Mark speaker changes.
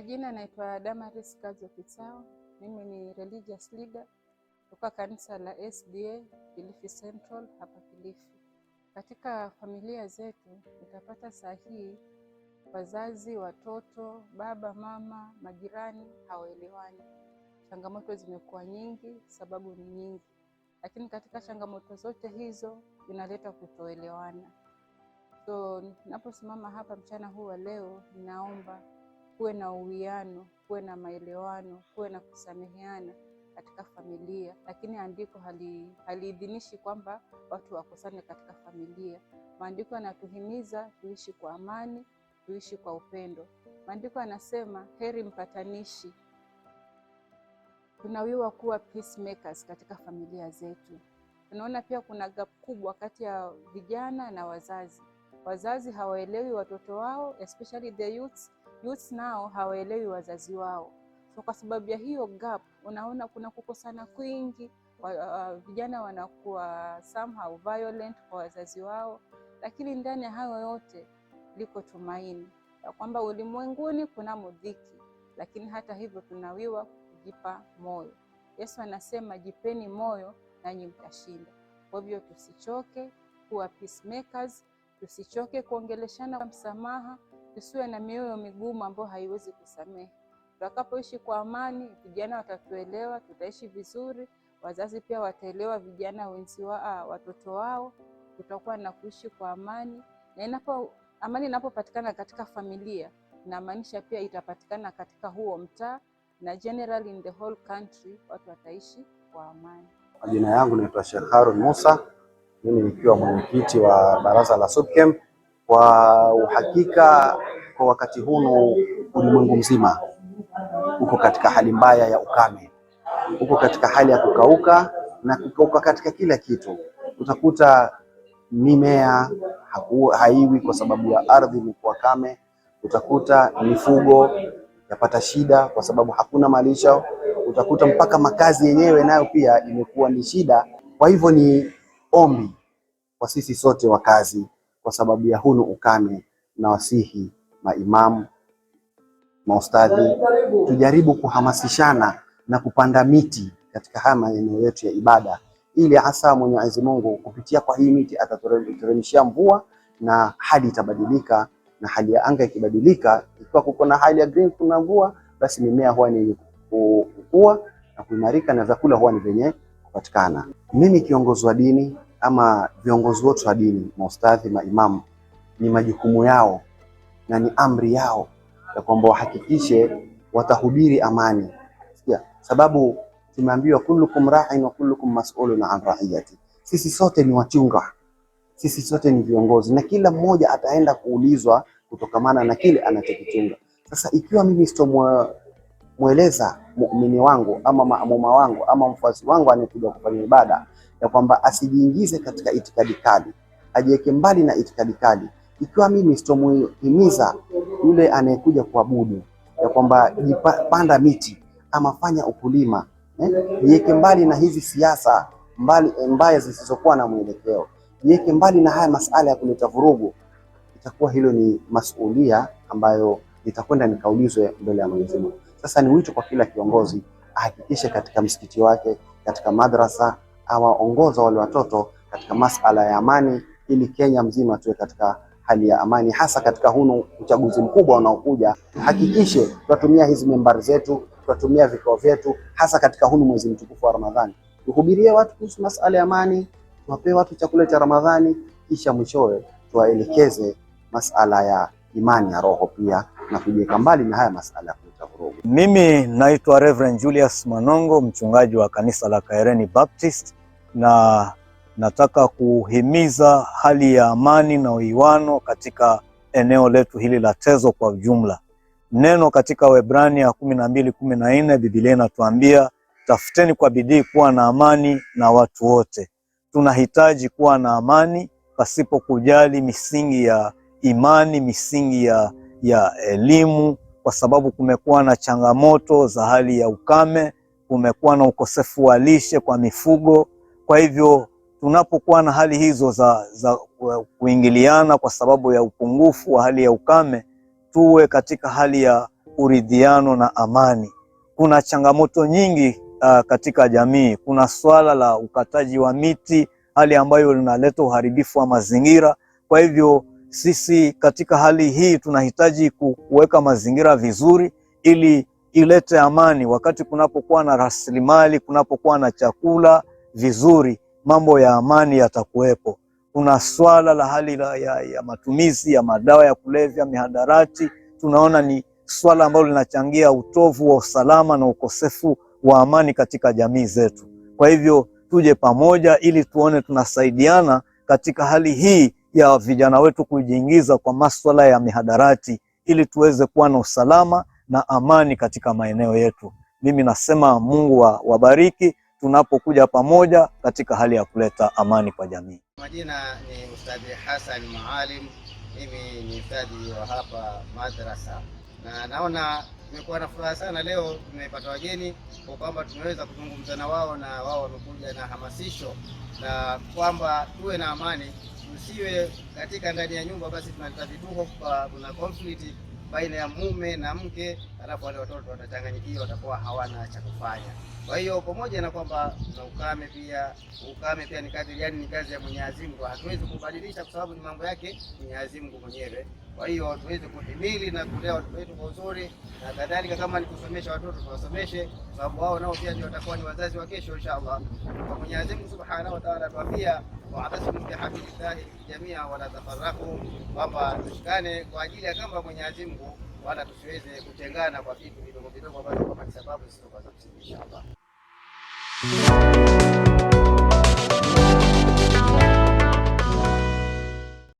Speaker 1: majina naitwa Damaris Kazo Kisao. Mimi ni religious leader kutoka kanisa la SDA Kilifi Central hapa Kilifi. Katika familia zetu utapata sahihi wazazi, watoto, baba, mama, majirani hawaelewani. Changamoto zimekuwa nyingi, sababu ni nyingi. Lakini katika changamoto zote hizo inaleta kutoelewana. So ninaposimama hapa mchana huu wa leo, ninaomba kuwe na uwiano, kuwe na maelewano, kuwe na kusameheana katika familia. Lakini andiko haliidhinishi kwamba watu wakosane katika familia. Maandiko yanatuhimiza tuishi kwa amani, tuishi kwa upendo. Maandiko yanasema heri mpatanishi. Tunawiwa kuwa peacemakers katika familia zetu. Tunaona pia kuna gap kubwa kati ya vijana na wazazi. Wazazi hawaelewi watoto wao, especially the youths nao hawaelewi wazazi wao. So kwa sababu ya hiyo gap, unaona kuna kukosana kwingi, vijana wanakuwa somehow violent kwa wazazi wao. Lakini ndani ya hayo yote liko tumaini ya kwamba ulimwenguni kuna dhiki, lakini hata hivyo tunawiwa kujipa moyo. Yesu anasema jipeni moyo nanyi mtashinda. Kwa hivyo tusichoke kuwa peacemakers, tusichoke kuongeleshana msamaha, tusiwe na mioyo migumu ambayo haiwezi kusamehe. Tutakapoishi kwa amani, vijana watatuelewa, tutaishi vizuri, wazazi pia wataelewa vijana watoto wao, tutakuwa na kuishi kwa amani. Na amani inapopatikana katika familia, inamaanisha pia itapatikana katika huo mtaa na generally in the whole country, watu wataishi kwa amani.
Speaker 2: Jina yangu naitwa Sheikh Harun Musa. Mimi nikiwa mwenyekiti wa baraza la SUPKEM. Kwa uhakika kwa wakati huu ulimwengu mzima uko katika hali mbaya ya ukame, uko katika hali ya kukauka na kukauka katika kila kitu. Utakuta mimea haiwi kwa sababu ya ardhi imekuwa kame. Utakuta mifugo yapata shida kwa sababu hakuna malisho. Utakuta mpaka makazi yenyewe nayo pia imekuwa ni shida. Kwa hivyo ni ombi kwa sisi sote wakazi, kwa sababu ya hunu ukame, na wasihi maimamu, maustadhi, tujaribu kuhamasishana na kupanda miti katika haya maeneo yetu ya ibada, ili hasa Mwenyezi Mungu kupitia kwa hii miti ataturemshia mvua na hali itabadilika. Na hali ya anga ikibadilika, ikiwa kuko na hali ya green, kuna mvua, basi mimea huwa ni kukua na kuimarika na vyakula huwa ni venye kupatikana. Mimi kiongozi wa dini ama viongozi wote wa dini, maustadhi, maimamu, ni majukumu yao na ni amri yao ya kwamba wahakikishe watahubiri amani. Sababu tumeambiwa kullukum ra'in wa kullukum mas'ulun an ra'iyati. Sisi sote ni wachunga, sisi sote ni viongozi, na kila mmoja ataenda kuulizwa kutokamana na kile anachokichunga. Sasa ikiwa mimi sitomweleza muumini wangu ama maamuma wangu ama mfuasi wangu anayekuja kufanya ibada ya kwamba asijiingize katika itikadi kali, ajiweke mbali na itikadi kali, ikiwa mimi sitomhimiza yule anayekuja kuabudu ya kwamba panda miti ama fanya ukulima, jiweke mbali na hizi siasa mbaya zisizokuwa na mwelekeo, jiweke mbali na haya masala ya kuleta vurugu, itakuwa hilo ni masulia ambayo nitakwenda nikaulizwe mbele ya Mwenyezi Mungu. Sasa ni wito kwa kila kiongozi ahakikishe katika msikiti wake, katika madrasa, awaongoza wale watoto katika masala ya amani, ili Kenya mzima tuwe katika hali ya amani, hasa katika huu uchaguzi mkubwa unaokuja. Hakikishe tunatumia hizi membari zetu, tunatumia vikao vyetu, hasa katika huu mwezi mtukufu wa Ramadhani, tuhubirie watu kuhusu masala ya amani, tuwape watu chakula cha Ramadhani, kisha mwishowe tuwaelekeze masala ya imani ya roho pia, na kujiweka mbali na haya masala ya kuleta vurugu.
Speaker 3: Mimi naitwa Reverend Julius Manongo, mchungaji wa kanisa la Kaireni Baptist, na nataka kuhimiza hali ya amani na uwiano katika eneo letu hili la Tezo kwa ujumla. Neno katika Waebrania 12:14 Biblia inatuambia tafuteni kwa bidii kuwa na amani na watu wote. Tunahitaji kuwa na amani pasipo kujali misingi ya imani, misingi ya elimu, kwa sababu kumekuwa na changamoto za hali ya ukame, kumekuwa na ukosefu wa lishe kwa mifugo. Kwa hivyo tunapokuwa na hali hizo za kuingiliana kwa sababu ya upungufu wa hali ya ukame, tuwe katika hali ya uridhiano na amani. Kuna changamoto nyingi katika jamii. Kuna swala la ukataji wa miti, hali ambayo linaleta uharibifu wa mazingira. Kwa hivyo sisi katika hali hii tunahitaji kuweka mazingira vizuri ili ilete amani. Wakati kunapokuwa na rasilimali, kunapokuwa na chakula vizuri, mambo ya amani yatakuwepo. Kuna swala la hali ya matumizi ya madawa ya kulevya, mihadarati. Tunaona ni swala ambalo linachangia utovu wa usalama na ukosefu wa amani katika jamii zetu. Kwa hivyo tuje pamoja ili tuone tunasaidiana katika hali hii ya vijana wetu kujiingiza kwa masuala ya mihadarati ili tuweze kuwa na usalama na amani katika maeneo yetu. Mimi nasema Mungu wabariki tunapokuja pamoja katika hali ya kuleta amani kwa jamii.
Speaker 4: Majina ni Ustadhi Hassan Maalim. Mimi ni ustadhi wa hapa madrasa, na naona tumekuwa na furaha sana leo. Tumepata wageni kwa kwamba tumeweza kuzungumza na wao, na wao wamekuja na hamasisho na kwamba tuwe na amani, tusiwe katika ndani ya nyumba basi tunaleta vituko, kuna conflict baina ya mume na mke, alafu wale watoto watachanganyikiwa, watakuwa hawana cha kufanya. Kwa hiyo pamoja na kwamba na ukame pia ni kazi, yani ni kazi ya Mwenyezi Mungu, hatuwezi kubadilisha kwa sababu ni mambo yake Mwenyezi Mungu mwenyewe. Kwa hiyo tuweze kuhimili na kulea watoto wetu kwa uzuri, na kadhalika kama ni kusomesha watoto tuwasomeshe, kwa sababu wao nao pia ndio watakuwa ni wazazi wa kesho inshallah. Kwa Mwenyezi Mungu Subhanahu wa Ta'ala tuambia wa'tasimu bihablillahi jamia wala tafarraqu, kwamba tushikane kwa ajili ya kamba Mwenyezi Mungu, wala tusiweze kutengana kwa vitu vidogo vidogo ambavyo kama ni sababu zisizokuwa za msingi inshallah.